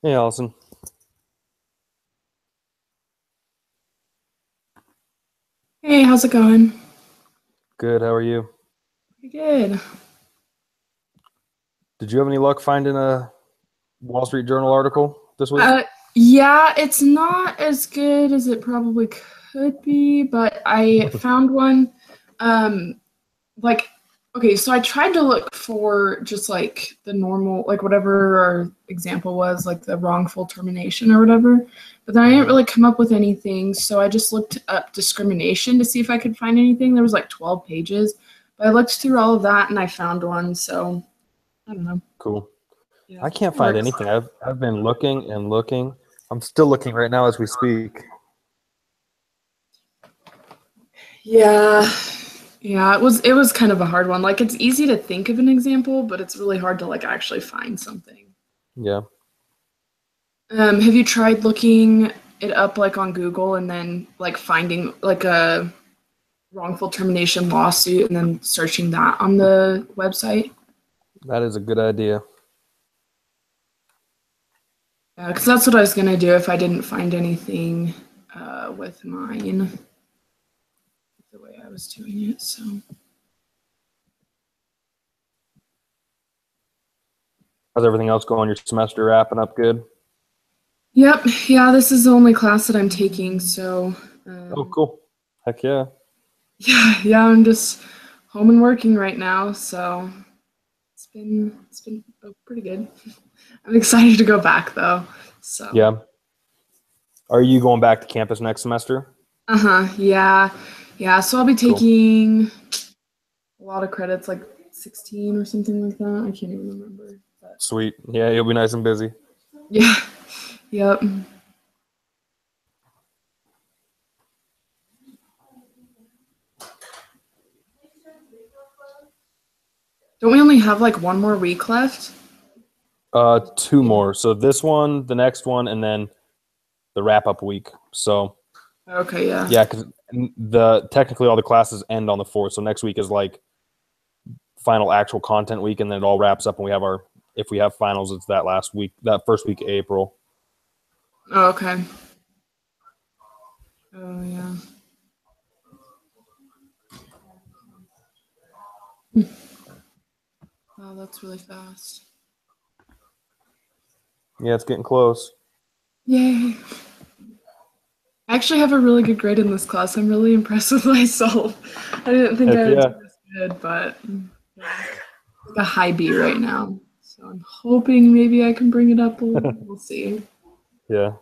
Hey, Allison. Hey, how's it going? Good. How are you? Pretty good. Did you have any luck finding a Wall Street Journal article this week? Uh, yeah, it's not as good as it probably could be, but I found one. Um, like, okay, so I tried to look for just like the normal, like whatever our example was, like the wrongful termination or whatever, but then I didn't hmm really come up with anything, so I just looked up discrimination to see if I could find anything. There was like 12 pages, but I looked through all of that and I found one, so I don't know. Cool. Yeah, I can't it find works. anything. I've been looking and looking. I'm still looking right now as we speak. Yeah. Yeah, it was kind of a hard one. Like it's easy to think of an example, but it's really hard to like actually find something. Yeah. Have you tried looking it up like on Google and then like finding like a wrongful termination lawsuit and then searching that on the website? That is a good idea. Yeah, because that's what I was gonna do if I didn't find anything with mine, the way I was doing it. So, How's everything else going? Your semester wrapping up good? yep, yeah, this is the only class that I'm taking. So, Oh, um, cool. Heck yeah. yeah, I'm just home and working right now, so it's been pretty good. I'm excited to go back though. So, Yeah. Are you going back to campus next semester? uh-huh, yeah. Yeah, so I'll be Cool. taking a lot of credits, like 16 or something like that. I can't even remember. But Sweet. Yeah, you'll be nice and busy. yeah. Yep. Don't we only have like one more week left? Two more. So this one, the next one, and then the wrap up week. So Okay, yeah. yeah, because the technically all the classes end on the fourth. So next week is like final actual content week, and then it all wraps up, and we have our if we have finals, it's that last week, that first week of April. Oh, okay. Oh, yeah. Wow, that's really fast. Yeah, it's getting close. Yay. I actually have a really good grade in this class. I'm really impressed with myself. I didn't think Heck I would yeah. do this good, but yeah, like a high B right now. So I'm hoping maybe I can bring it up a little. We'll see. Yeah.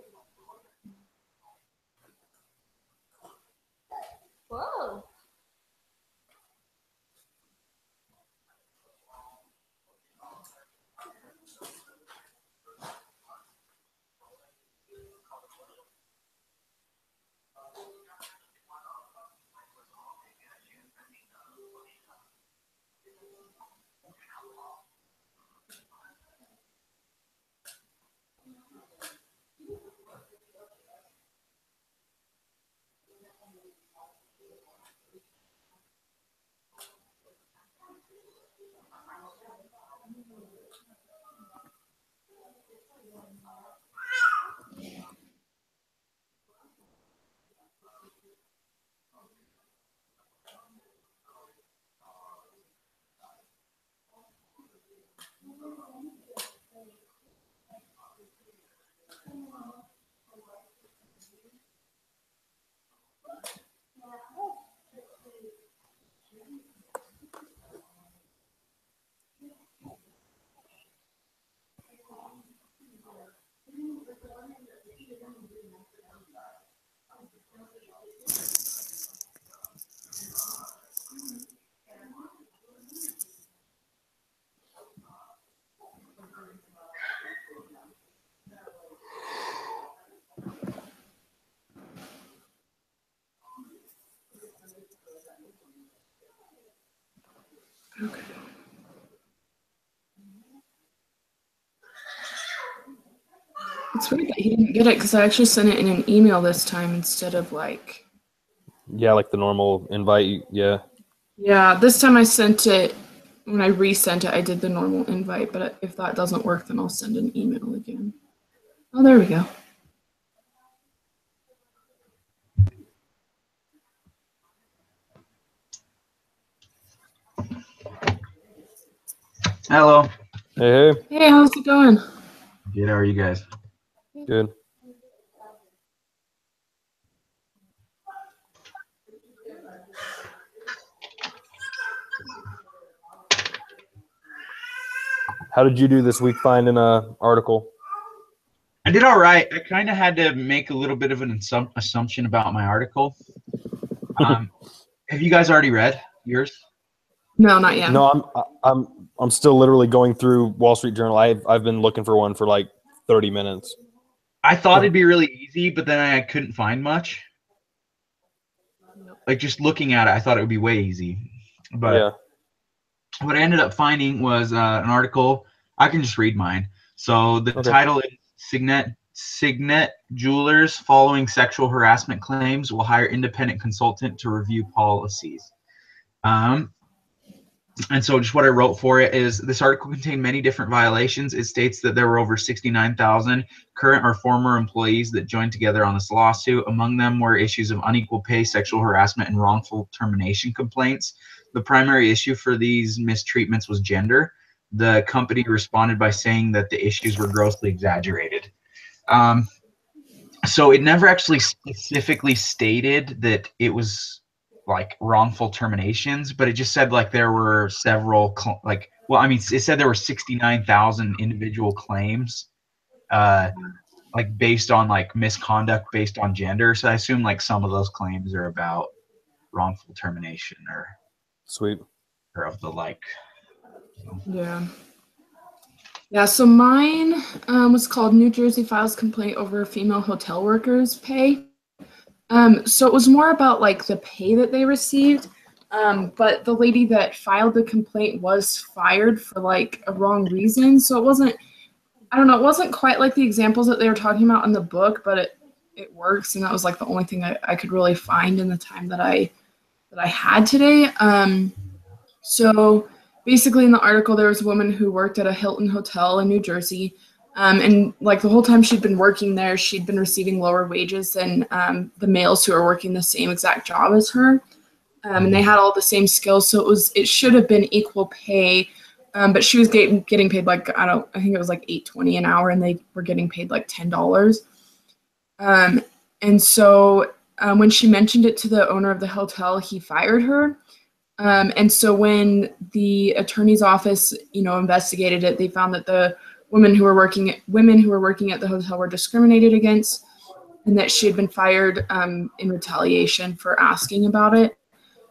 Okay. It's weird that he didn't get it because I actually sent it in an email this time instead of like, Yeah, like the normal invite. Yeah. yeah, this time I sent it, when I resent it, I did the normal invite, but if that doesn't work, then I'll send an email again. Oh, there we go. Hello. Hey, Hey, how's it going? Good. How are you guys? good. How did you do this week finding a article? I did all right. I kind of had to make a little bit of an assumption about my article. Have you guys already read yours? No, not yet. No, I'm still literally going through Wall Street Journal. I've been looking for one for like 30 minutes. I thought it'd be really easy, but then I couldn't find much. Like just looking at it, I thought it would be way easy. But Yeah. what I ended up finding was an article. I can just read mine. So the title is Signet Jewelers following sexual harassment claims will hire independent consultant to review policies. And so just what I wrote for it is this article contained many different violations. It states that there were over 69,000 current or former employees that joined together on this lawsuit. Among them were issues of unequal pay, sexual harassment, and wrongful termination complaints. The primary issue for these mistreatments was gender. The company responded by saying that the issues were grossly exaggerated. So it never actually specifically stated that it was like wrongful terminations, but it just said like there were several it said there were 69,000 individual claims like based on like misconduct based on gender. So I assume like some of those claims are about wrongful termination or Sweet. or of the like. Yeah, so mine was called New Jersey Files Complaint Over Female Hotel Workers' Pay. So it was more about like the pay that they received, but the lady that filed the complaint was fired for like a wrong reason. So it wasn't quite like the examples that they were talking about in the book, but it works, and that was like the only thing I could really find in the time that I had today. So basically in the article, there was a woman who worked at a Hilton hotel in New Jersey. And like the whole time she'd been working there, she'd been receiving lower wages than the males who are working the same exact job as her. And they had all the same skills. So it should have been equal pay. But she was getting paid like, I think it was like $8.20 an hour, and they were getting paid like $10. And so when she mentioned it to the owner of the hotel, he fired her. And so when the attorney's office, investigated it, they found that the women who were working at the hotel were discriminated against, and that she had been fired in retaliation for asking about it.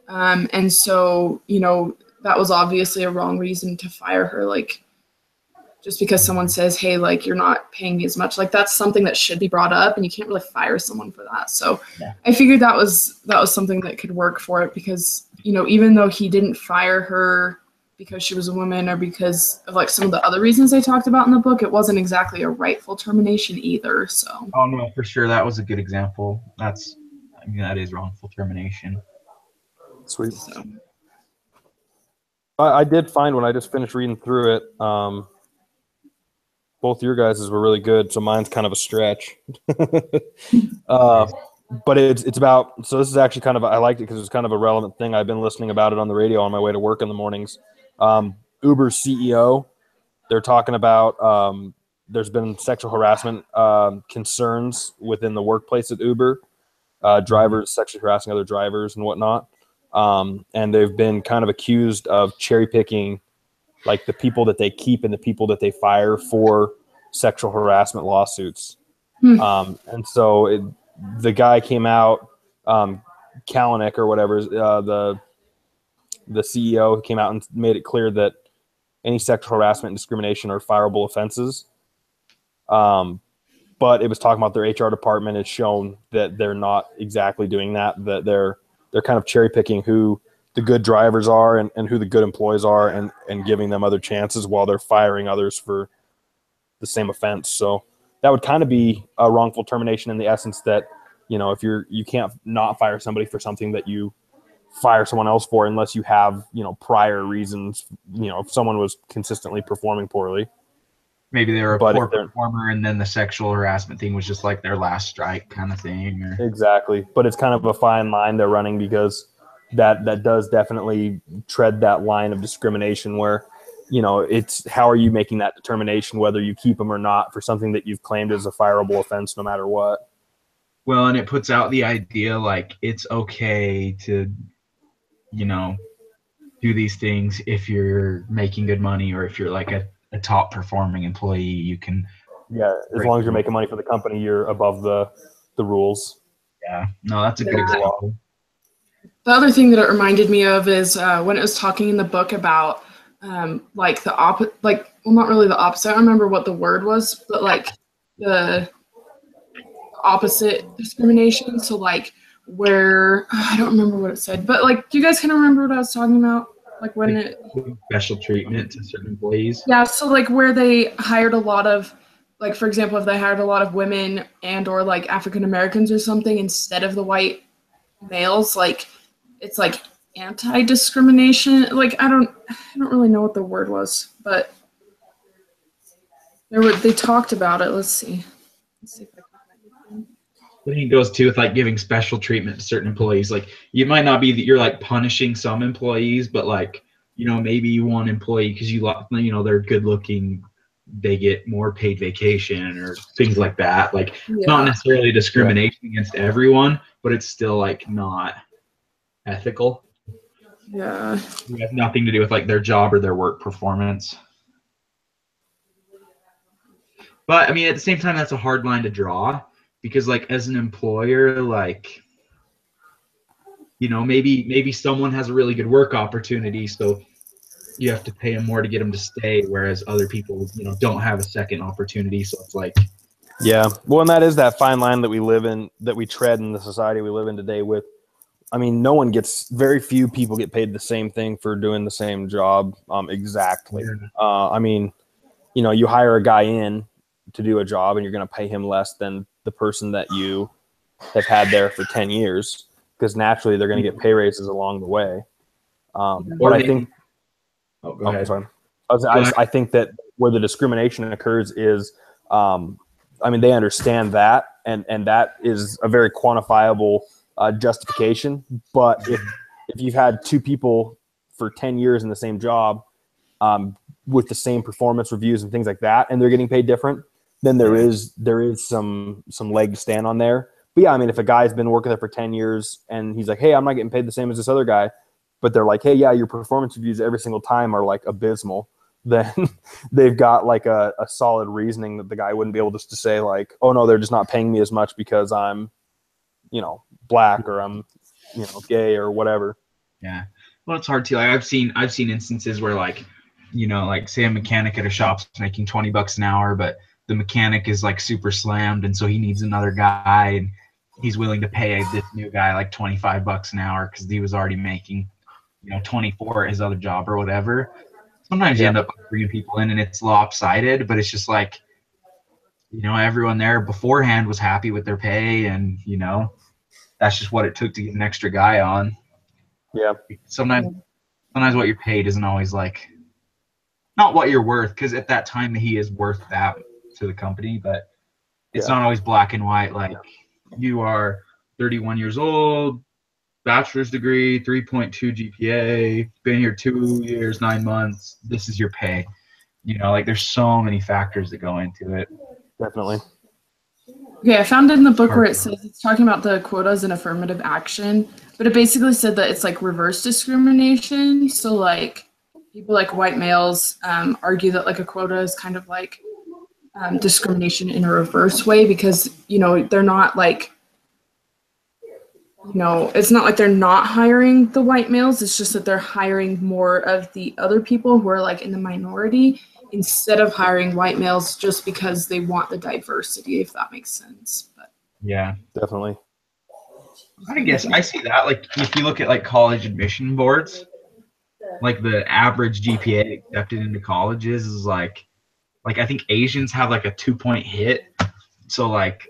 And so, that was obviously a wrong reason to fire her. Like, just because someone says, hey, like, you're not paying me as much, like, that's something that should be brought up, and you can't really fire someone for that. So yeah. I figured that was something that could work for it, because, even though he didn't fire her because she was a woman or because of like some of the other reasons I talked about in the book, it wasn't exactly a rightful termination either. So. Oh no, for sure. That was a good example. That is wrongful termination. Sweet. So. I did find when I just finished reading through it, both your guys' were really good, so mine's kind of a stretch. But it's about, so this is actually kind of, I liked it because it's kind of a relevant thing. I've been listening about it on the radio on my way to work in the mornings. Uber's CEO, they're talking about there's been sexual harassment concerns within the workplace at Uber, drivers sexually harassing other drivers and whatnot. And they've been kind of accused of cherry picking like the people that they keep and the people that they fire for sexual harassment lawsuits. And so the guy came out, Kalanick or whatever, the CEO came out and made it clear that any sexual harassment and discrimination are fireable offenses. But it was talking about their HR department has shown that they're not exactly doing that, that they're kind of cherry picking who the good drivers are and who the good employees are and giving them other chances while they're firing others for the same offense. So that would kind of be a wrongful termination in the essence that, if you can't not fire somebody for something that you fire someone else for unless you have, prior reasons, if someone was consistently performing poorly. Maybe they were a But poor if they're- performer, and then the sexual harassment thing was just like their last strike kind of thing. Or Exactly. But it's kind of a fine line they're running, because that does definitely tread that line of discrimination where, you know, it's how are you making that determination whether you keep them or not for something that you've claimed as a fireable offense no matter what. well, and it puts out the idea like it's okay to, you know, do these things if you're making good money, or if you're like a top performing employee, you can. Yeah, as long as you're making money for the company, you're above the rules. Yeah, no, that's a good Yeah. example. The other thing that it reminded me of is when it was talking in the book about like the like, well, not really the opposite. I don't remember what the word was, but like the opposite discrimination. So like where I don't remember what it said, but like, do you guys kind of remember what I was talking about? Like when Like, it, special treatment to certain employees. yeah. So like where they hired a lot of, like for example, if they hired a lot of women and or like African Americans or something instead of the white males, like it's like anti-discrimination. Like I don't really know what the word was, but they talked about it. Let's see if I can find it. I think it goes too with like giving special treatment to certain employees. Like you might not be that you're like punishing some employees, but like, you know, maybe one employee because you know they're good looking, they get more paid vacation or things like that. Like not necessarily discrimination against everyone, but it's still like not ethical. Yeah. It has nothing to do with like their job or their work performance. But I mean, at the same time, that's a hard line to draw because, like, as an employer, like, you know, maybe someone has a really good work opportunity, so you have to pay them more to get them to stay, whereas other people, you know, don't have a second opportunity. So it's like, Yeah. Well, and that is that fine line that we live in, that we tread in the society we live in today with. I mean, very few people get paid the same thing for doing the same job exactly. I mean, you know, you hire a guy in to do a job and you're going to pay him less than the person that you have had there for 10 years because naturally they're going to get pay raises along the way. But I think, go ahead. Sorry. I think that where the discrimination occurs is, I mean, they understand that, and that is a very quantifiable justification. But if you've had two people for 10 years in the same job with the same performance reviews and things like that, and they're getting paid different, then there is some leg to stand on there. But yeah, I mean, if a guy's been working there for 10 years and he's like, hey, I'm not getting paid the same as this other guy, but they're like, hey, yeah, your performance reviews every single time are like abysmal, then they've got like a solid reasoning that the guy wouldn't be able just to say like, oh no, they're just not paying me as much because I'm, you know, black or I'm, you know, gay or whatever. Yeah. Well, it's hard to, like, I've seen instances where, like, you know, like say a mechanic at a shop's making $20 an hour, but the mechanic is like super slammed, and so he needs another guy, and he's willing to pay this new guy like $25 an hour because he was already making, you know, 24 at his other job or whatever. Sometimes you end up bringing people in and it's lopsided, but it's just like, you know, everyone there beforehand was happy with their pay, and you know, that's just what it took to get an extra guy on. Yeah. Sometimes what you're paid isn't always like, not what you're worth, because at that time he is worth that to the company, but it's not always black and white. Like, you are 31 years old, bachelor's degree, 3.2 GPA, been here 2 years, 9 months. This is your pay. You know, like there's so many factors that go into it. Definitely. Okay, I found it in the book where it says it's talking about the quotas and affirmative action, but it basically said that it's like reverse discrimination. So like people like white males argue that like a quota is kind of like discrimination in a reverse way because, you know, they're not like, you know, it's not like they're not hiring the white males. It's just that they're hiring more of the other people who are like in the minority instead of hiring white males just because they want the diversity, if that makes sense. But yeah, definitely. I guess I see that. Like, if you look at like college admission boards, like the average GPA accepted into colleges is like I think Asians have like a 2-point hit. So like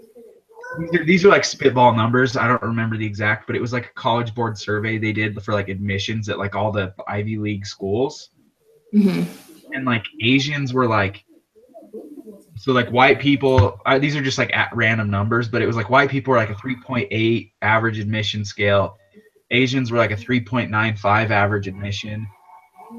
these are like spitball numbers. I don't remember the exact, but it was like a college board survey they did for like admissions at like all the Ivy League schools. mm-hmm. And like Asians were like So like white people, these are just like at random numbers, but it was like white people were like a 3.8 average admission scale. Asians were like a 3.95 average admission.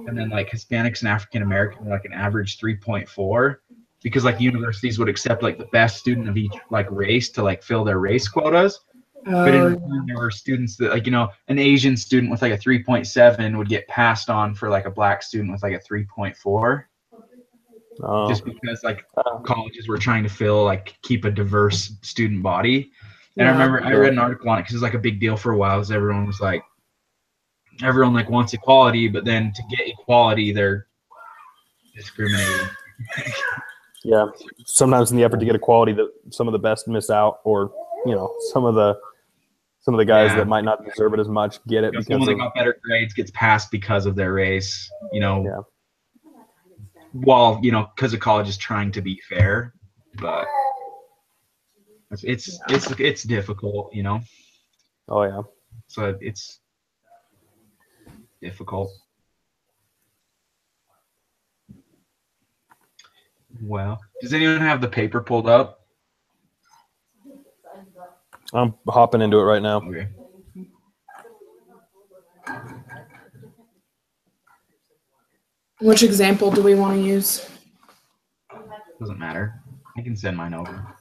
And then like Hispanics and African American were like an average 3.4, because like universities would accept like the best student of each like race to like fill their race quotas. But in return, there were students that like, an Asian student with like a 3.7 would get passed on for like a black student with like a 3.4. Just because like colleges were trying to keep a diverse student body. And I remember I read an article on it because it was like a big deal for a while, because everyone like wants equality, but then to get equality, they're discriminating. Yeah. Sometimes in the effort to get equality, that some of the best miss out, or, some of the guys that might not deserve it as much get it because someone that got better grades gets passed because of their race, While because the college is trying to be fair, but it's difficult, Oh yeah. So it's difficult. Well, does anyone have the paper pulled up? I'm hopping into it right now. Okay. Which example do we want to use? Doesn't matter. I can send mine over.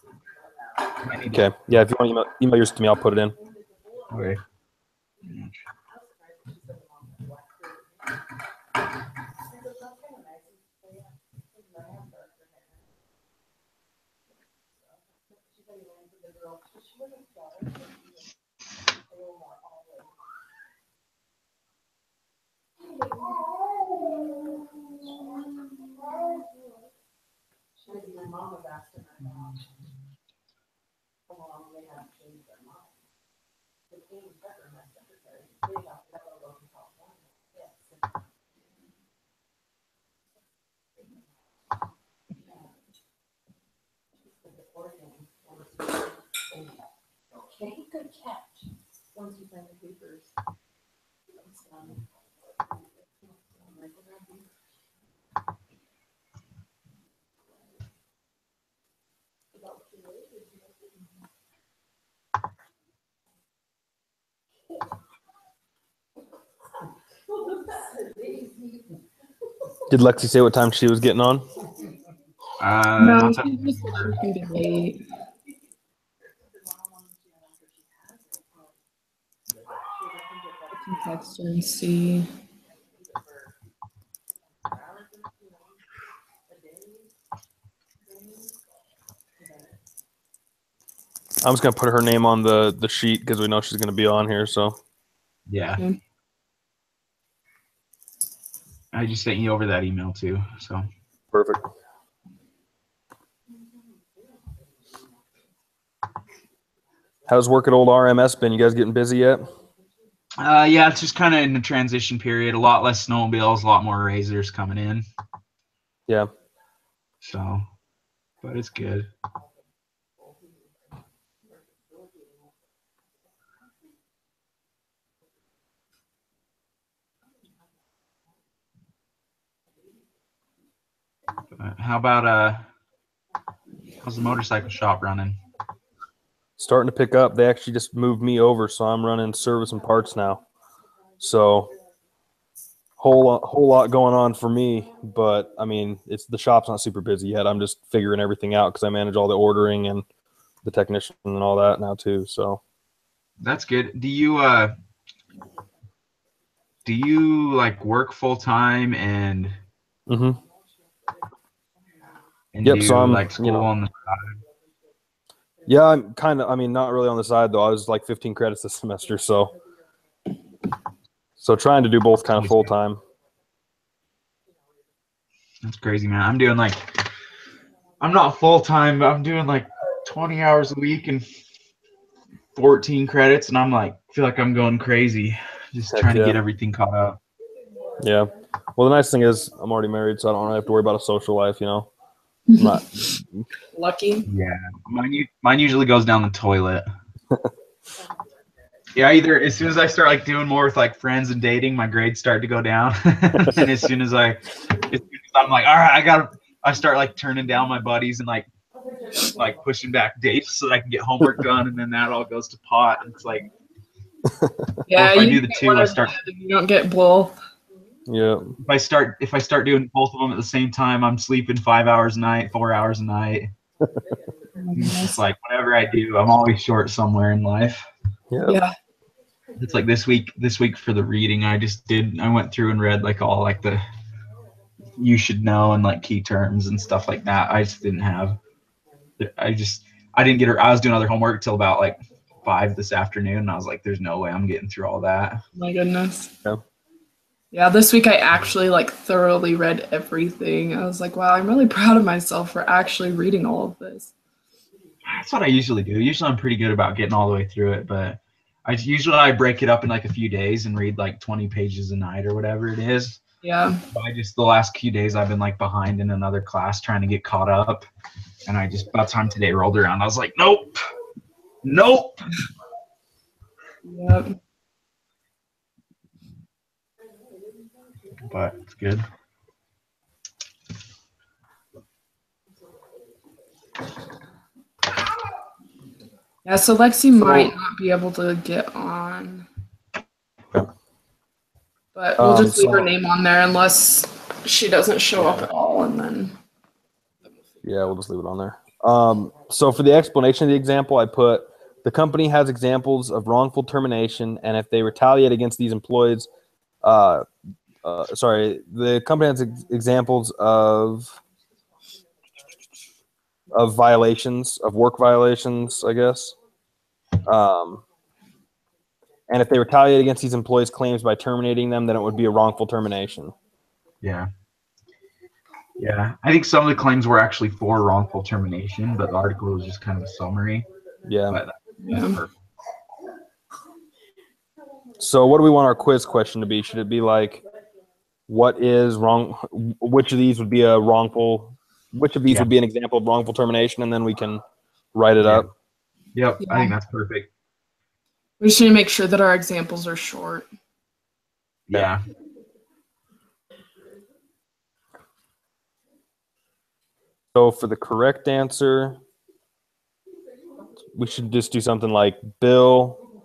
Okay. Yeah, if you want to email yours to me, I'll put it in. Okay. Okay, good catch. Once you find the papers. Did Lexi say what time she was getting on? No, she just said she was gonna be late. I can text her and see. I'm just gonna put her name on the sheet because we know she's gonna be on here. So Yeah. Okay. I just sent you over that email too. So perfect. How's work at old RMS been? You guys getting busy yet? Yeah, it's just kind of in the transition period. A lot less snowmobiles, a lot more razors coming in. Yeah. So, but it's good. How about how's the motorcycle shop running? Starting to pick up. They actually just moved me over, so I'm running service and parts now. So whole lot going on for me, but I mean, the shop's not super busy yet. I'm just figuring everything out because I manage all the ordering and the technician and all that now too. So that's good. Do you like work full time and? Mm-hmm. And yep. do So I'm like school on the side? Yeah, I'm kind of. I mean, not really on the side though. I was like 15 credits this semester, so trying to do both kind of full time. That's crazy, man. I'm not full time, but I'm doing like 20 hours a week and 14 credits, and I'm like feel like I'm going crazy, just trying to get everything caught up. Yeah. Well, the nice thing is I'm already married, so I don't really have to worry about a social life. I'm not lucky. Yeah, mine usually goes down the toilet. Yeah, either as soon as I start like doing more with like friends and dating, my grades start to go down, and as soon as I'm like, all right, I start like turning down my buddies and like like pushing back dates so that I can get homework done, and then that all goes to pot. And it's like, Yeah, if I you do the get two, one I or start. the other, you don't get both. Yeah. If I start doing both of them at the same time, I'm sleeping 5 hours a night, 4 hours a night. Oh my It's goodness. just like whatever I do, I'm always short somewhere in life. Yeah. Yeah. It's like this week for the reading, I went through and read like all like the you should know and like key terms and stuff like that. I just didn't have. I didn't get her. I was doing other homework till about like 5 this afternoon, and I was like, "There's no way I'm getting through all that." Oh my goodness. Yeah. Yeah, this week I actually like thoroughly read everything. I was like, wow, I'm really proud of myself for actually reading all of this. That's what I usually do. Usually I'm pretty good about getting all the way through it, but I break it up in like a few days and read like 20 pages a night or whatever it is. Yeah. But the last few days I've been like behind in another class trying to get caught up, and by the time today rolled around, I was like, nope. Yep. But it's good. Yeah, so Lexi might not be able to get on. Okay. But we'll just leave her so- name on there unless she doesn't show up at all, and then. Yeah, we'll just leave it on there. So for the explanation of the example, I put the company has examples of wrongful termination, and if they retaliate against these employees, the company has examples of violations, of work violations, I guess. And if they retaliate against these employees' claims by terminating them, then it would be a wrongful termination. Yeah. Yeah. I think some of the claims were actually for wrongful termination, but the article was just kind of a summary. Yeah. But Yeah. perfect. So what do we want our quiz question to be? Should it be like, what is wrong? Which of these would be a wrongful? Which of these would be an example of wrongful termination? And then we can write it up. Yep. Yeah. I think that's perfect. We just need to make sure that our examples are short. Yeah. So for the correct answer, we should just do something like Bill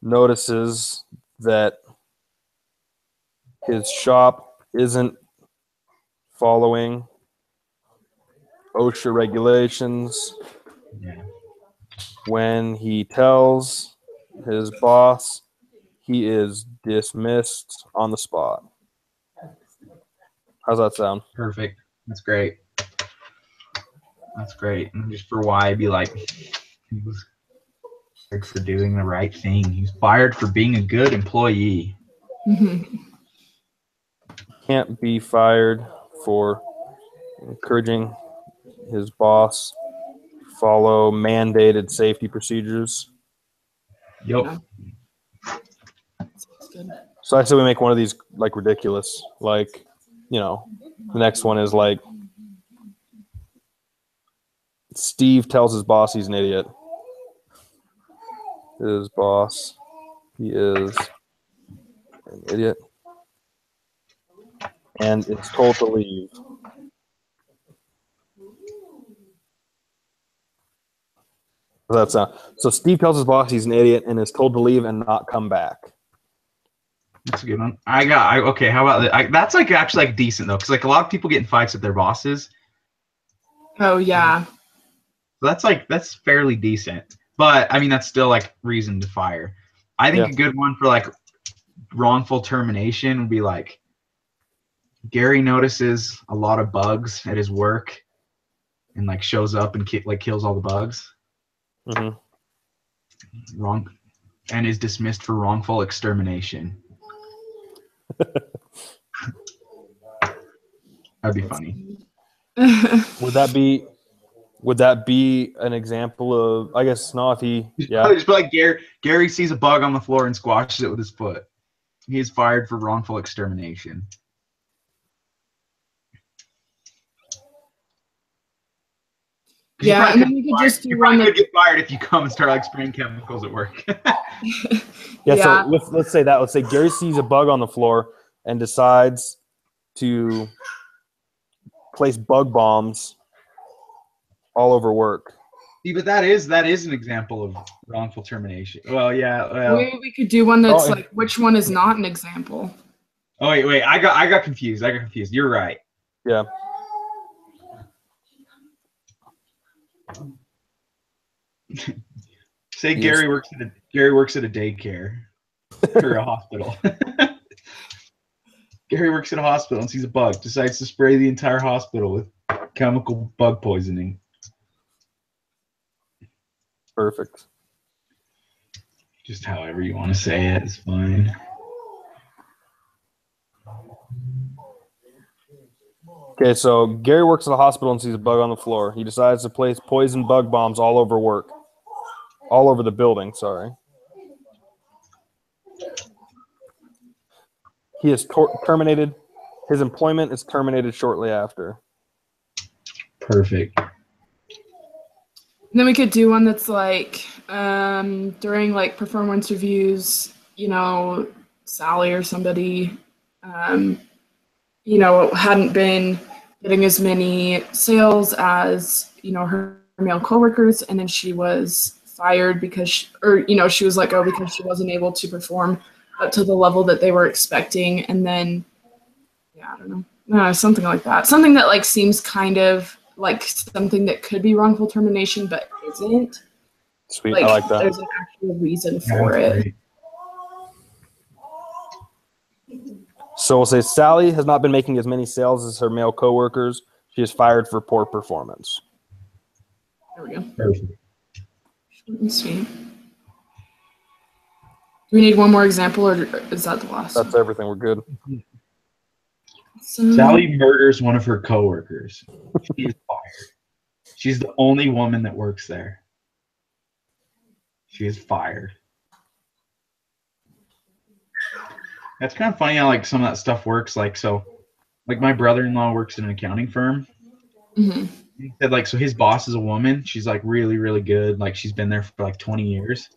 notices that his shop isn't following OSHA regulations Yeah. when he tells his boss he is dismissed on the spot. How's that sound? Perfect. That's great. That's great. And just for why, I'd be like, he was fired for doing the right thing. He was fired for being a good employee. Can't be fired for encouraging his boss follow mandated safety procedures. Yep. That's good. So I say we make one of these like ridiculous. Like, the next one is like Steve tells his boss he's an idiot. His boss, he is an idiot and is told to leave. That's so Steve tells his boss he's an idiot and is told to leave and not come back. That's a good one. Okay. How about that? That's like actually like decent though, because like a lot of people get in fights with their bosses. Oh, yeah. So that's fairly decent. But I mean, that's still like reason to fire. I think a good one for like wrongful termination would be like Gary notices a lot of bugs at his work and like shows up and kills all the bugs. Mm-hmm. Wrong, and is dismissed for wrongful extermination. That'd be funny. Would that be an example of? I guess not. If he, Just be like Gary sees a bug on the floor and squashes it with his foot. He is fired for wrongful extermination. Yeah, and then we could just do you one probably that. could get fired if you come and start like spraying chemicals at work. So let's say that. Let's say Gary sees a bug on the floor and decides to place bug bombs all over work. See, but that is an example of wrongful termination. Well, yeah. Well, Maybe we could do one that's Oh, like, which one is not an example? oh wait. I got confused. You're right. Yeah. Say Yes. Gary works at a daycare or a hospital. Gary works at a hospital and sees a bug, decides to spray the entire hospital with chemical bug poisoning. Perfect. Just however you want to say it is fine. Okay, so Gary works at a hospital and sees a bug on the floor. He decides to place poison bug bombs all over work. All over the building, sorry. He is terminated. His employment is terminated shortly after. Perfect. And then we could do one that's like during like performance reviews, you know, Sally or somebody, you know, hadn't been getting as many sales as, you know, her male coworkers, and then she was fired because she was let go because she wasn't able to perform up to the level that they were expecting. And then, yeah, I don't know, something like that. Something that like seems kind of like something that could be wrongful termination, but isn't. Sweet, I like that. There's an actual reason for it. So we'll say Sally has not been making as many sales as her male coworkers. She is fired for poor performance. There we go. Perfect. Short and sweet. Do we need one more example, or is that the last? That's everything. We're good. So, Sally murders one of her coworkers. She is fired. She's the only woman that works there. She is fired. That's kind of funny how like some of that stuff works. Like so, like my brother-in-law works in an accounting firm. mhm. He said like so his boss is a woman. She's like really really good. Like she's been there for like 20 years.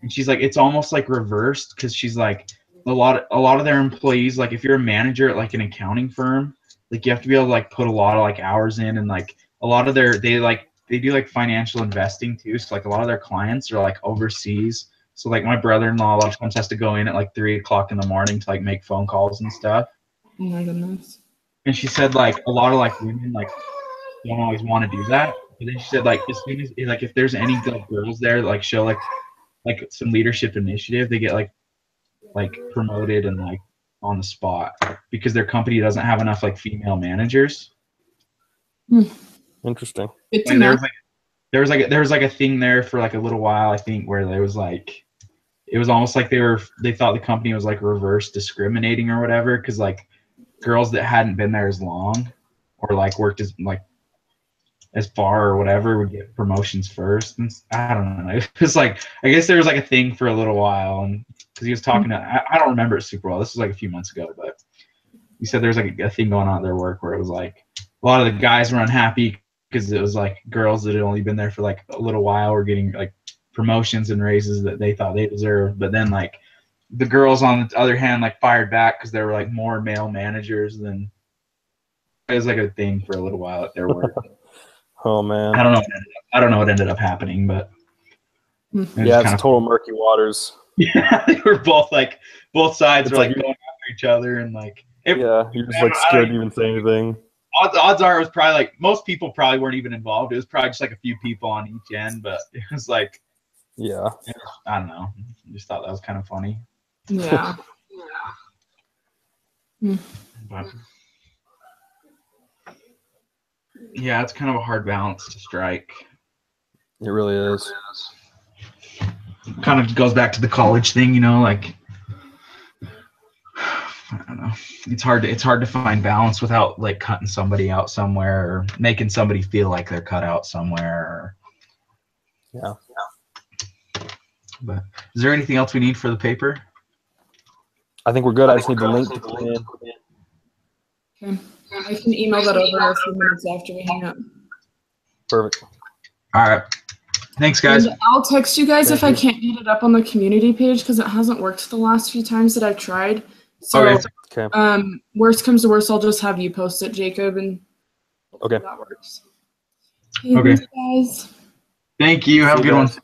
And she's like it's almost like reversed because she's like a lot of their employees, like if you're a manager at like an accounting firm, like you have to be able to like put a lot of like hours in, and like a lot of they do like financial investing too. So like a lot of their clients are like overseas. So like my brother-in-law a lot of times has to go in at like 3 o'clock in the morning to like make phone calls and stuff. Oh my goodness. And she said like a lot of like women like don't always want to do that. But then she said like as soon as like if there's any like girls there that like show like some leadership initiative, they get like promoted and like on the spot because their company doesn't have enough like female managers. Interesting. Good to And know. there was like a thing there for like a little while, I think, where there was like it was almost like they thought the company was like reverse discriminating or whatever, because like girls that hadn't been there as long or like worked as far or whatever would get promotions first. And I don't know. It was like I guess there was like a thing for a little while, and because he was talking to I don't remember it super well. This was like a few months ago, but he said there's like a thing going on at their work where it was like a lot of the guys were unhappy because it was like girls that had only been there for like a little while were getting like promotions and raises that they thought they deserved, but then like the girls on the other hand like fired back because there were like more male managers than it was like a thing for a little while at their work. Oh man. I don't know what ended up happening, but it was Yeah, it's kind of- total murky waters. yeah, they were both sides It's were like like- going after each other, and like Yeah, you're just like scared to even say anything. odds are it was probably like most people probably weren't even involved. It was probably just like a few people on each end, but it was like Yeah. I don't know. I just thought that was kind of funny. Yeah. But yeah, it's kind of a hard balance to strike. It really is. Kind of goes back to the college thing, you know, like I don't know. It's hard to find balance without like cutting somebody out somewhere or making somebody feel like they're cut out somewhere. Yeah. But is there anything else we need for the paper? I think we're good. I just need the link to put in. Okay. I can email that over a few minutes after we hang up. Perfect. All right. Thanks, guys. And I'll text you guys if I Thank can't get it up on the community page because it hasn't worked the last few times that I've tried. So, Okay. Okay. Worst comes to worst, I'll just have you post it, Jacob, and Okay. that works. Hey, Okay. thanks, guys. Thank you. Have a See good you one. guys.